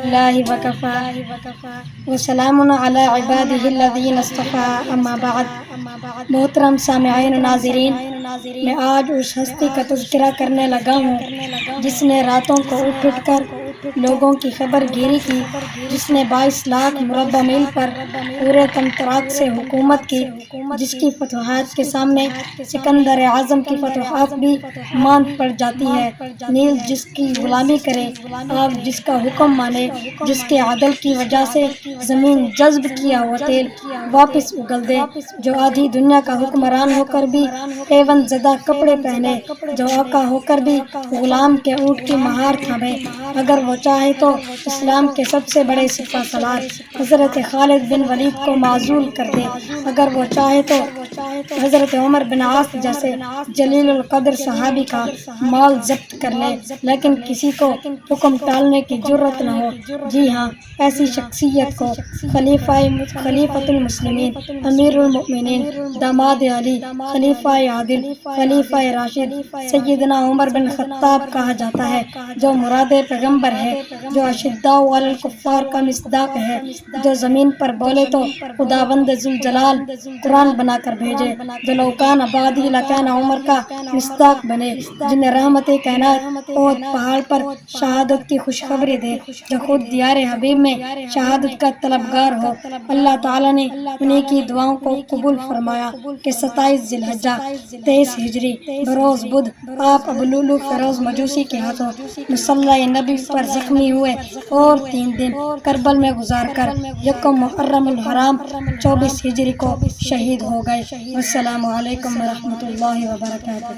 للہ وکفیٰ وسلام علی عبادہ الذین اصطفیٰ اما بعد۔ محترم سامعین و ناظرین، میں آج اس ہستی کا تذکرہ کرنے لگا ہوں جس نے راتوں کو اٹھ کر لوگوں کی خبر گیری کی، جس نے 22 لاکھ مربع میل پر پورے تمطراق سے حکومت کی، جس کی فتوحات کے سامنے سکندر اعظم کی فتوحات بھی ماند پڑ جاتی ہے۔ نیل جس کی غلامی کرے، آگ جس کا حکم مانے، جس کے عدل کی وجہ سے زمین جذب کیا ہوا تیل واپس اگل دے، جو آدھی دنیا کا حکمران ہو کر بھی ایون زدہ کپڑے پہنے، جو آقا ہو کر بھی غلام کے اونٹ کی مہار تھامے، اگر وہ چاہے تو اسلام کے سب سے بڑے سپہ سالار حضرت خالد بن ولید کو معزول کر دے، اگر وہ چاہے تو حضرت عمر بن عاص جیسے جلیل القدر صحابی کا مال ضبط کر لے، لیکن کسی کو حکم ٹالنے کی جرت نہ ہو۔ جی ہاں، ایسی شخصیت کو خلیفۃ المسلمین، امیر المؤمنین، داماد علی، خلیفہ عادل، خلیفہ راشد، سیدنا عمر بن خطاب کہا جاتا ہے، جو مراد پیغمبر ہے، جو اشداء علی الکفار کا مصداق ہے، جو زمین پر بولے تو خداوند ذوالجلال قرآن بنا کر بھیجے، جو لو کان بعدی لکان عمر کا مصداق بنے، جنہیں رحمت کائنات اور پہاڑ پر شہادت کی خوشخبری دے، جو خود دیار حبیب میں شہادت کا طلبگار ہو۔ اللہ تعالیٰ نے انہی کی دعاؤں کو قبول فرمایا کہ 27 ذی الحجہ 23 ہجری بروز بدھ آپ ابو لؤلؤ فیروز مجوسی کے ہاتھوں مصلی نبی پر زخمی ہوئے اور 3 دن کربل میں گزار کر یکم محرم الحرام 24 ہجری کو شہید ہو گئے۔ السلام علیکم ورحمۃ اللہ وبرکاتہ۔